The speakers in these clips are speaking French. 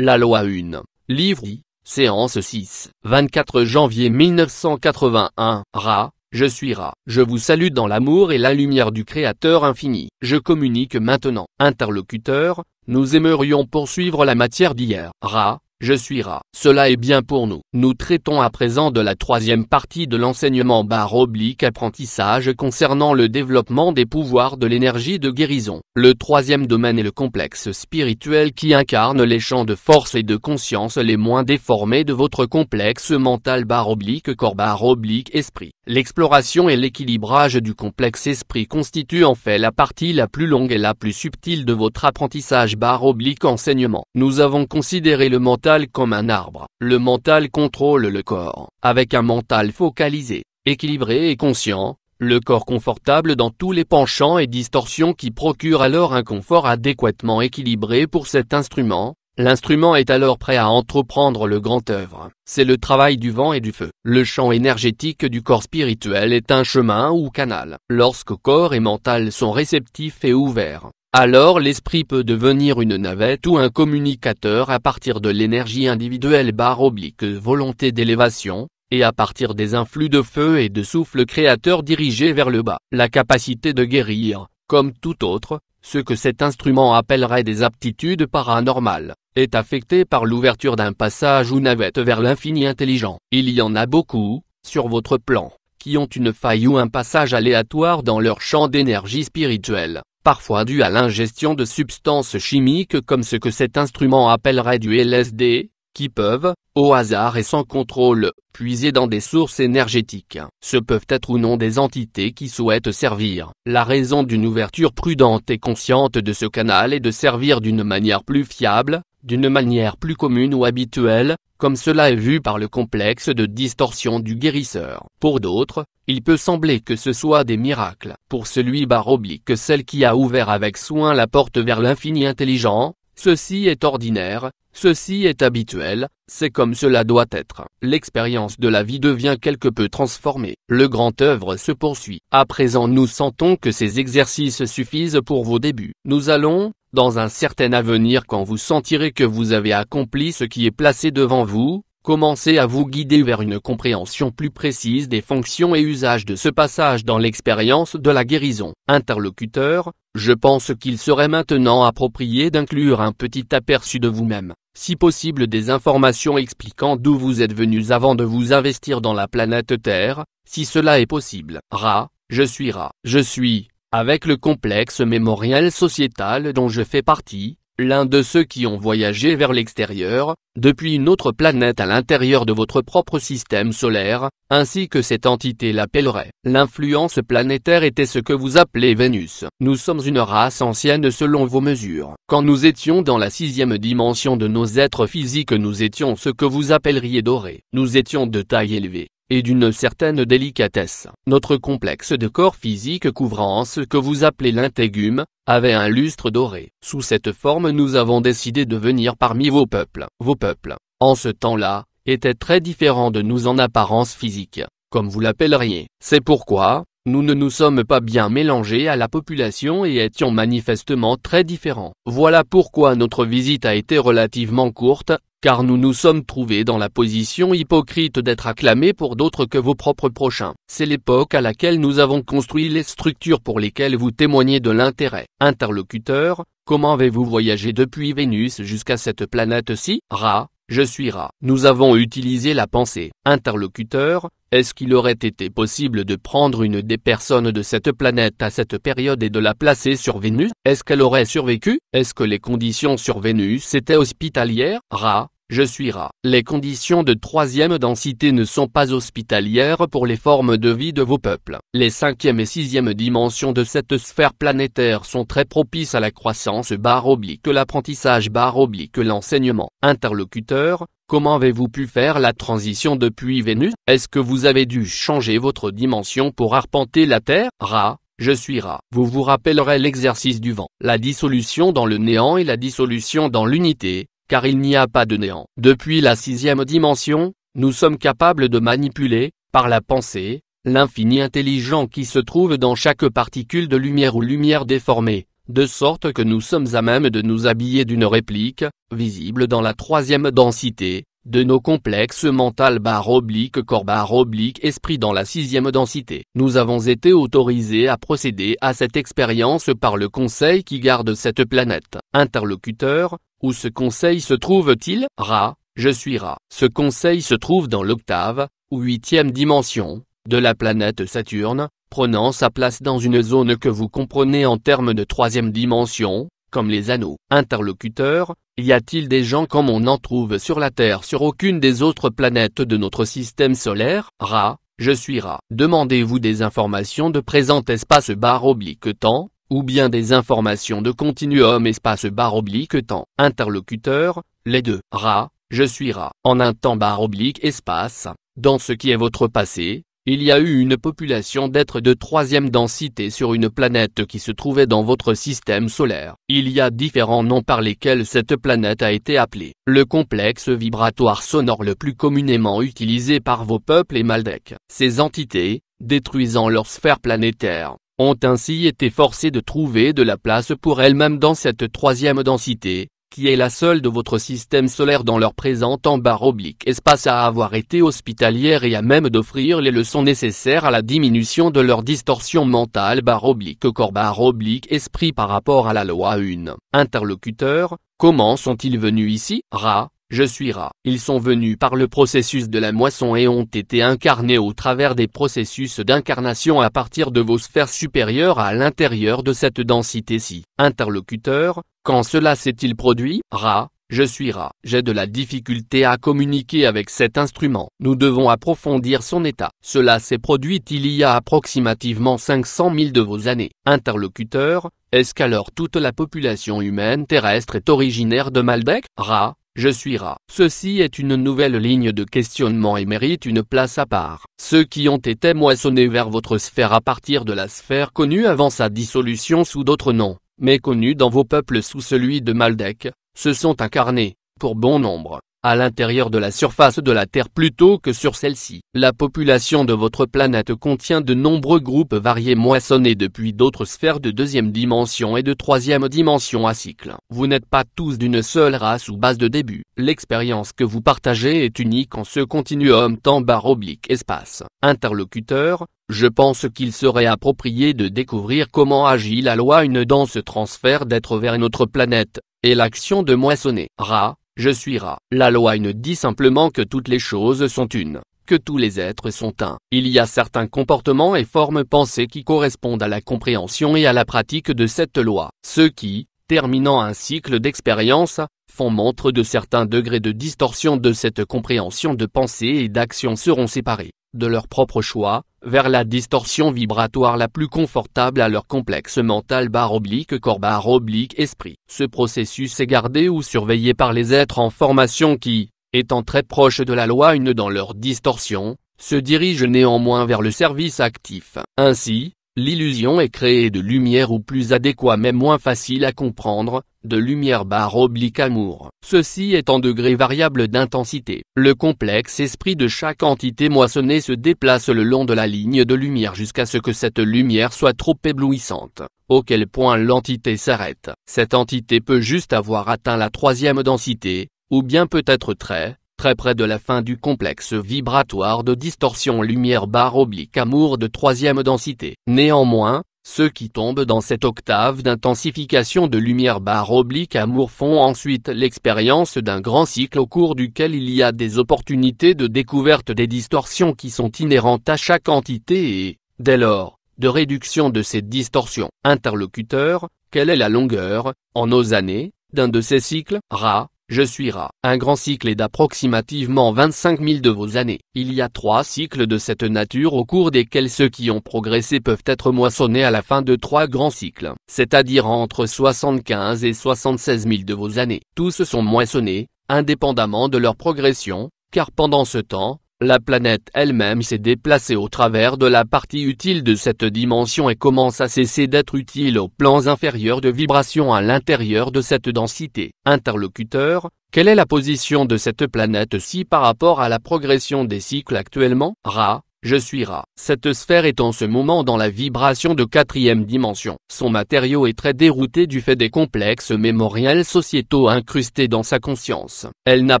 La loi 1, livre I, séance 6, 24 janvier 1981, Ra, je suis Ra. Je vous salue dans l'amour et la lumière du Créateur infini. Je communique maintenant. Interlocuteur, nous aimerions poursuivre la matière d'hier. Ra, je suis Ra. Cela est bien pour nous. Nous traitons à présent de la troisième partie de l'enseignement /apprentissage concernant le développement des pouvoirs de l'énergie de guérison. Le troisième domaine est le complexe spirituel qui incarne les champs de force et de conscience les moins déformés de votre complexe mental /corps /esprit. L'exploration et l'équilibrage du complexe esprit constituent en fait la partie la plus longue et la plus subtile de votre apprentissage /enseignement. Nous avons considéré le mental comme un arbre. Le mental contrôle le corps. Avec un mental focalisé, équilibré et conscient, le corps confortable dans tous les penchants et distorsions qui procurent alors un confort adéquatement équilibré pour cet instrument. L'instrument est alors prêt à entreprendre le grand œuvre. C'est le travail du vent et du feu. Le champ énergétique du corps spirituel est un chemin ou canal. Lorsque corps et mental sont réceptifs et ouverts, alors l'esprit peut devenir une navette ou un communicateur à partir de l'énergie individuelle /volonté d'élévation, et à partir des influx de feu et de souffle créateur dirigés vers le bas. La capacité de guérir, comme tout autre, ce que cet instrument appellerait des aptitudes paranormales, est affectée par l'ouverture d'un passage ou navette vers l'infini intelligent. Il y en a beaucoup, sur votre plan, qui ont une faille ou un passage aléatoire dans leur champ d'énergie spirituelle, parfois dû à l'ingestion de substances chimiques comme ce que cet instrument appellerait du LSD, qui peuvent, au hasard et sans contrôle, puiser dans des sources énergétiques. Ce peuvent être ou non des entités qui souhaitent servir. La raison d'une ouverture prudente et consciente de ce canal est de servir d'une manière plus fiable, d'une manière plus commune ou habituelle, comme cela est vu par le complexe de distorsion du guérisseur. Pour d'autres, il peut sembler que ce soit des miracles. Pour celui / celle qui a ouvert avec soin la porte vers l'infini intelligent, ceci est ordinaire, ceci est habituel, c'est comme cela doit être. L'expérience de la vie devient quelque peu transformée. Le grand œuvre se poursuit. À présent nous sentons que ces exercices suffisent pour vos débuts. Nous allons, dans un certain avenir quand vous sentirez que vous avez accompli ce qui est placé devant vous, commencer à vous guider vers une compréhension plus précise des fonctions et usages de ce passage dans l'expérience de la guérison. Interlocuteur, je pense qu'il serait maintenant approprié d'inclure un petit aperçu de vous-même, si possible des informations expliquant d'où vous êtes venus avant de vous investir dans la planète Terre, si cela est possible. Ra, je suis Ra. Je suis, avec le complexe mémoriel sociétal dont je fais partie, l'un de ceux qui ont voyagé vers l'extérieur, depuis une autre planète à l'intérieur de votre propre système solaire, ainsi que cette entité l'appellerait. L'influence planétaire était ce que vous appelez Vénus. Nous sommes une race ancienne selon vos mesures. Quand nous étions dans la 6e dimension de nos êtres physiques, nous étions ce que vous appelleriez dorés. Nous étions de taille élevée et d'une certaine délicatesse. Notre complexe de corps physique couvrant ce que vous appelez l'intégume, avait un lustre doré. Sous cette forme nous avons décidé de venir parmi vos peuples. Vos peuples, en ce temps-là, étaient très différents de nous en apparence physique, comme vous l'appelleriez. C'est pourquoi, nous ne nous sommes pas bien mélangés à la population et étions manifestement très différents. Voilà pourquoi notre visite a été relativement courte, car nous nous sommes trouvés dans la position hypocrite d'être acclamés pour d'autres que vos propres prochains. C'est l'époque à laquelle nous avons construit les structures pour lesquelles vous témoignez de l'intérêt. Interlocuteur, comment avez-vous voyagé depuis Vénus jusqu'à cette planète-ci? Ra, je suis Ra. Nous avons utilisé la pensée. Interlocuteur, est-ce qu'il aurait été possible de prendre une des personnes de cette planète à cette période et de la placer sur Vénus? Est-ce qu'elle aurait survécu? Est-ce que les conditions sur Vénus étaient hospitalières? Ra, je suis Ra. Les conditions de 3e densité ne sont pas hospitalières pour les formes de vie de vos peuples. Les 5e et 6e dimensions de cette sphère planétaire sont très propices à la croissance / l'apprentissage / l'enseignement. Interlocuteur, comment avez-vous pu faire la transition depuis Vénus? Est-ce que vous avez dû changer votre dimension pour arpenter la Terre? Ra, je suis Ra. Vous vous rappellerez l'exercice du vent. La dissolution dans le néant et la dissolution dans l'unité, car il n'y a pas de néant. Depuis la 6e dimension, nous sommes capables de manipuler, par la pensée, l'infini intelligent qui se trouve dans chaque particule de lumière ou lumière déformée, de sorte que nous sommes à même de nous habiller d'une réplique, visible dans la troisième densité, de nos complexes mental/corps/esprit dans la sixième densité. Nous avons été autorisés à procéder à cette expérience par le conseil qui garde cette planète. Interlocuteur, où ce conseil se trouve-t-il? Ra, je suis Ra. Ce conseil se trouve dans l'octave, ou huitième dimension, de la planète Saturne, prenant sa place dans une zone que vous comprenez en termes de troisième dimension, comme les anneaux. Interlocuteur, y a-t-il des gens comme on en trouve sur la Terre sur aucune des autres planètes de notre système solaire? Ra, je suis Ra. Demandez-vous des informations de présent espace/temps, ou bien des informations de continuum espace/temps? Interlocuteur, les deux. Ra, je suis Ra. En un temps/espace, dans ce qui est votre passé, il y a eu une population d'êtres de troisième densité sur une planète qui se trouvait dans votre système solaire. Il y a différents noms par lesquels cette planète a été appelée. Le complexe vibratoire sonore le plus communément utilisé par vos peuples est Maldek. Ces entités, détruisant leur sphère planétaire, ont ainsi été forcées de trouver de la place pour elles-mêmes dans cette troisième densité, qui est la seule de votre système solaire dans leur présent temps/espace à avoir été hospitalière et à même d'offrir les leçons nécessaires à la diminution de leur distorsion mentale/corps/esprit par rapport à la loi 1. Interlocuteur, comment sont-ils venus ici? Ra, je suis Ra. Ils sont venus par le processus de la moisson et ont été incarnés au travers des processus d'incarnation à partir de vos sphères supérieures à l'intérieur de cette densité-ci. Interlocuteur, quand cela s'est-il produit? Ra, je suis Ra. J'ai de la difficulté à communiquer avec cet instrument. Nous devons approfondir son état. Cela s'est produit il y a approximativement 500 000 de vos années. Interlocuteur, est-ce qu'alors toute la population humaine terrestre est originaire de Maldek? Ra, je suis Ra. Ceci est une nouvelle ligne de questionnement et mérite une place à part. Ceux qui ont été moissonnés vers votre sphère à partir de la sphère connue avant sa dissolution sous d'autres noms, mais connus dans vos peuples sous celui de Maldek, se sont incarnés, pour bon nombre, à l'intérieur de la surface de la Terre plutôt que sur celle-ci. La population de votre planète contient de nombreux groupes variés moissonnés depuis d'autres sphères de deuxième dimension et de troisième dimension à cycle. Vous n'êtes pas tous d'une seule race ou base de début. L'expérience que vous partagez est unique en ce continuum temps/espace. Interlocuteur, je pense qu'il serait approprié de découvrir comment agit la loi 1 dans ce transfert d'être vers notre planète, et l'action de moissonner. Ra, je suis Ra. La loi 1 dit simplement que toutes les choses sont une, que tous les êtres sont un. Il y a certains comportements et formes pensées qui correspondent à la compréhension et à la pratique de cette loi. Ceux qui, terminant un cycle d'expérience, font montre de certains degrés de distorsion de cette compréhension de pensée et d'action seront séparés, de leur propre choix, vers la distorsion vibratoire la plus confortable à leur complexe mental/corps/esprit. Ce processus est gardé ou surveillé par les êtres en formation qui, étant très proches de la loi 1 dans leur distorsion, se dirigent néanmoins vers le service actif. Ainsi, l'illusion est créée de lumière ou plus adéquat mais moins facile à comprendre, de lumière/amour. Ceci est en degrés variables d'intensité. Le complexe esprit de chaque entité moissonnée se déplace le long de la ligne de lumière jusqu'à ce que cette lumière soit trop éblouissante, auquel point l'entité s'arrête. Cette entité peut juste avoir atteint la troisième densité, ou bien peut être très près de la fin du complexe vibratoire de distorsion lumière/amour de troisième densité. Néanmoins, ceux qui tombent dans cette octave d'intensification de lumière/amour font ensuite l'expérience d'un grand cycle au cours duquel il y a des opportunités de découverte des distorsions qui sont inhérentes à chaque entité et, dès lors, de réduction de ces distorsions. Interlocuteur, quelle est la longueur, en nos années, d'un de ces cycles? Ra, je suis Ra. Un grand cycle est d'approximativement 25 000 de vos années. Il y a 3 cycles de cette nature au cours desquels ceux qui ont progressé peuvent être moissonnés à la fin de 3 grands cycles, c'est-à-dire entre 75 et 76 000 de vos années. Tous sont moissonnés, indépendamment de leur progression, car pendant ce temps, la planète elle-même s'est déplacée au travers de la partie utile de cette dimension et commence à cesser d'être utile aux plans inférieurs de vibration à l'intérieur de cette densité. Interlocuteur, quelle est la position de cette planète-ci par rapport à la progression des cycles actuellement? Ra, je suis Ra. Cette sphère est en ce moment dans la vibration de 4e dimension. Son matériau est très dérouté du fait des complexes mémoriels sociétaux incrustés dans sa conscience. Elle n'a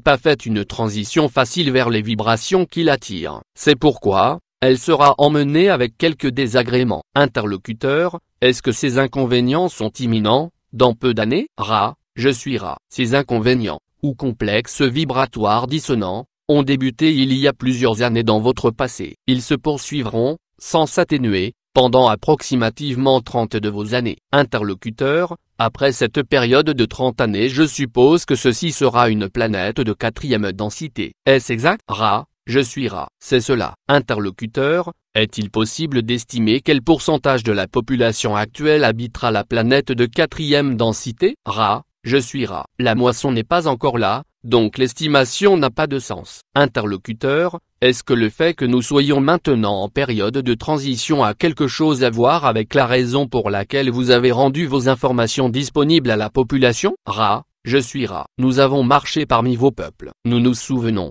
pas fait une transition facile vers les vibrations qui l'attirent. C'est pourquoi elle sera emmenée avec quelques désagréments. Interlocuteur, est-ce que ces inconvénients sont imminents, dans peu d'années? Ra, je suis Ra. Ces inconvénients, ou complexes vibratoires dissonants, ont débuté il y a plusieurs années dans votre passé. Ils se poursuivront, sans s'atténuer, pendant approximativement 30 de vos années. Interlocuteur, après cette période de 30 années je suppose que ceci sera une planète de 4e densité. Est-ce exact? Ra, je suis Ra. C'est cela. Interlocuteur, est-il possible d'estimer quel pourcentage de la population actuelle habitera la planète de 4e densité? Ra, je suis Ra. La moisson n'est pas encore là, donc l'estimation n'a pas de sens. Interlocuteur, est-ce que le fait que nous soyons maintenant en période de transition a quelque chose à voir avec la raison pour laquelle vous avez rendu vos informations disponibles à la population? Ra, je suis Ra. Nous avons marché parmi vos peuples. Nous nous souvenons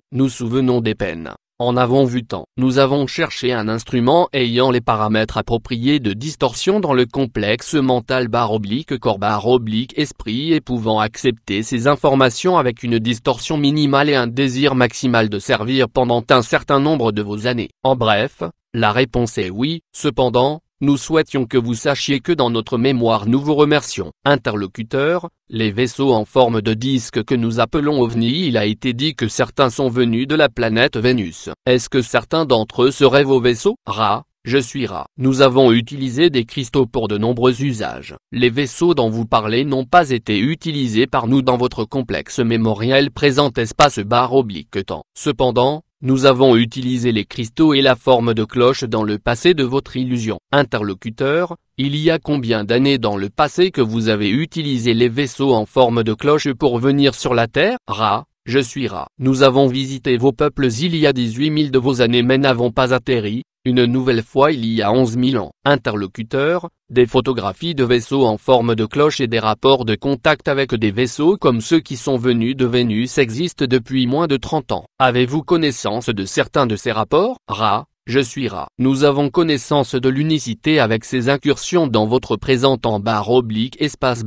des peines. En avons vu tant. Nous avons cherché un instrument ayant les paramètres appropriés de distorsion dans le complexe mental /corps/esprit et pouvant accepter ces informations avec une distorsion minimale et un désir maximal de servir pendant un certain nombre de vos années. En bref, la réponse est oui. Cependant, nous souhaitions que vous sachiez que dans notre mémoire nous vous remercions. Interlocuteur, les vaisseaux en forme de disque que nous appelons OVNI, il a été dit que certains sont venus de la planète Vénus. Est-ce que certains d'entre eux seraient vos vaisseaux? Ra, je suis Ra. Nous avons utilisé des cristaux pour de nombreux usages. Les vaisseaux dont vous parlez n'ont pas été utilisés par nous dans votre complexe mémoriel présent espace/temps. Cependant, nous avons utilisé les cristaux et la forme de cloche dans le passé de votre illusion. Interlocuteur, il y a combien d'années dans le passé que vous avez utilisé les vaisseaux en forme de cloche pour venir sur la Terre? Ra, je suis Ra. Nous avons visité vos peuples il y a 18 000 de vos années mais n'avons pas atterri, une nouvelle fois il y a 11 000 ans. Interlocuteur, des photographies de vaisseaux en forme de cloche et des rapports de contact avec des vaisseaux comme ceux qui sont venus de Vénus existent depuis moins de 30 ans. Avez-vous connaissance de certains de ces rapports? Ra, je suis Ra. Nous avons connaissance de l'unicité avec ces incursions dans votre présent en /espace/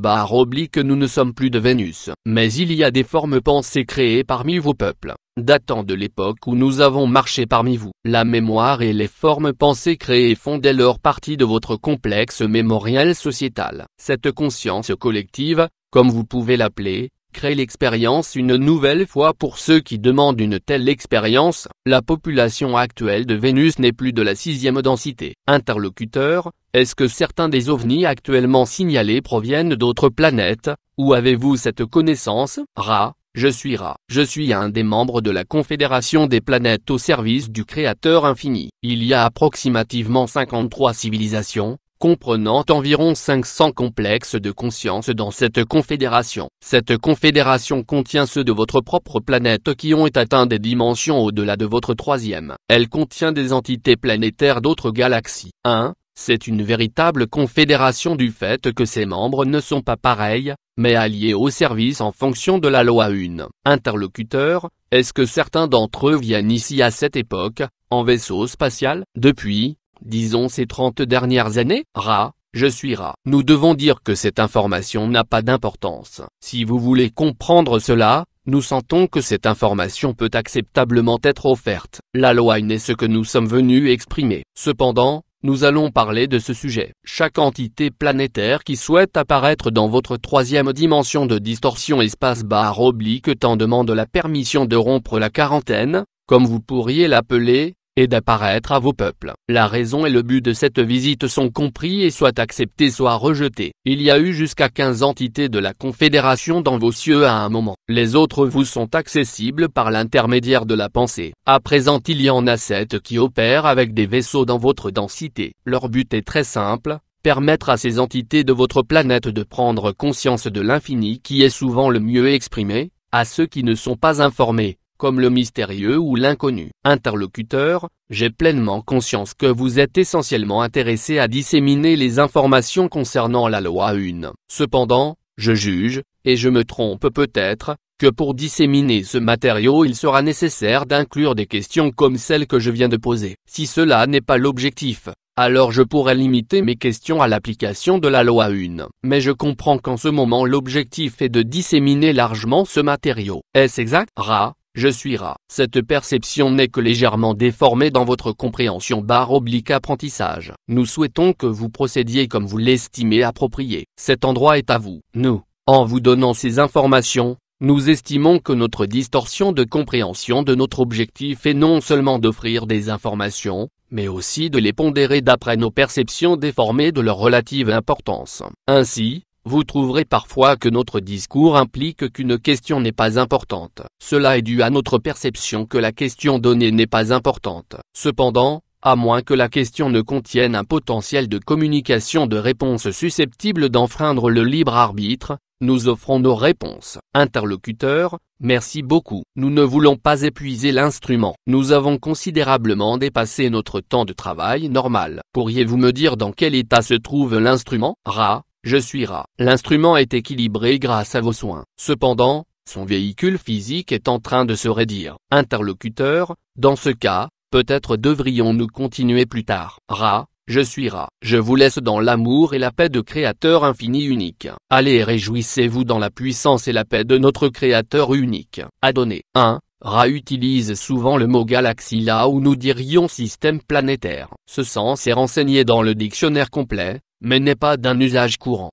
nous ne sommes plus de Vénus. Mais il y a des formes pensées créées parmi vos peuples, datant de l'époque où nous avons marché parmi vous. La mémoire et les formes pensées créées font dès lors partie de votre complexe mémoriel sociétal. Cette conscience collective, comme vous pouvez l'appeler, crée l'expérience une nouvelle fois pour ceux qui demandent une telle expérience. La population actuelle de Vénus n'est plus de la 6e densité. Interlocuteur, est-ce que certains des ovnis actuellement signalés proviennent d'autres planètes, ou avez-vous cette connaissance? Ra, je suis Ra. Je suis un des membres de la Confédération des planètes au service du Créateur infini. Il y a approximativement 53 civilisations, comprenant environ 500 complexes de conscience dans cette confédération. Cette confédération contient ceux de votre propre planète qui ont atteint des dimensions au-delà de votre 3e. Elle contient des entités planétaires d'autres galaxies. C'est une véritable confédération du fait que ses membres ne sont pas pareils, mais alliés au service en fonction de la loi 1. Interlocuteur, est-ce que certains d'entre eux viennent ici à cette époque, en vaisseau spatial? Depuis, disons ces 30 dernières années? Ra, je suis Ra. Nous devons dire que cette information n'a pas d'importance. Si vous voulez comprendre cela, nous sentons que cette information peut acceptablement être offerte. La loi est ce que nous sommes venus exprimer. Cependant, nous allons parler de ce sujet. Chaque entité planétaire qui souhaite apparaître dans votre 3e dimension de distorsion espace/temps demande la permission de rompre la quarantaine, comme vous pourriez l'appeler, et d'apparaître à vos peuples. La raison et le but de cette visite sont compris et soit acceptés soit rejetés. Il y a eu jusqu'à 15 entités de la Confédération dans vos cieux à un moment. Les autres vous sont accessibles par l'intermédiaire de la pensée. À présent il y en a 7 qui opèrent avec des vaisseaux dans votre densité. Leur but est très simple, permettre à ces entités de votre planète de prendre conscience de l'infini qui est souvent le mieux exprimé, à ceux qui ne sont pas informés, comme le mystérieux ou l'inconnu. Interlocuteur, j'ai pleinement conscience que vous êtes essentiellement intéressé à disséminer les informations concernant la loi 1. Cependant, je juge, et je me trompe peut-être, que pour disséminer ce matériau il sera nécessaire d'inclure des questions comme celles que je viens de poser. Si cela n'est pas l'objectif, alors je pourrais limiter mes questions à l'application de la loi 1. Mais je comprends qu'en ce moment l'objectif est de disséminer largement ce matériau. Est-ce exact? Je suis rat. Cette perception n'est que légèrement déformée dans votre compréhension / apprentissage. Nous souhaitons que vous procédiez comme vous l'estimez approprié. Cet endroit est à vous. Nous, en vous donnant ces informations, nous estimons que notre distorsion de compréhension de notre objectif est non seulement d'offrir des informations, mais aussi de les pondérer d'après nos perceptions déformées de leur relative importance. Ainsi, vous trouverez parfois que notre discours implique qu'une question n'est pas importante. Cela est dû à notre perception que la question donnée n'est pas importante. Cependant, à moins que la question ne contienne un potentiel de communication de réponses susceptibles d'enfreindre le libre arbitre, nous offrons nos réponses. Interlocuteur, merci beaucoup. Nous ne voulons pas épuiser l'instrument. Nous avons considérablement dépassé notre temps de travail normal. Pourriez-vous me dire dans quel état se trouve l'instrument? Je suis rat. L'instrument est équilibré grâce à vos soins. Cependant, son véhicule physique est en train de se raidir. Interlocuteur, dans ce cas, peut-être devrions-nous continuer plus tard. Je suis rat. Je vous laisse dans l'amour et la paix de Créateur infini unique. Allez et réjouissez-vous dans la puissance et la paix de notre Créateur unique. Adonné. 1. Ra utilise souvent le mot galaxie là où nous dirions système planétaire. Ce sens est renseigné dans le dictionnaire complet, mais n'est pas d'un usage courant.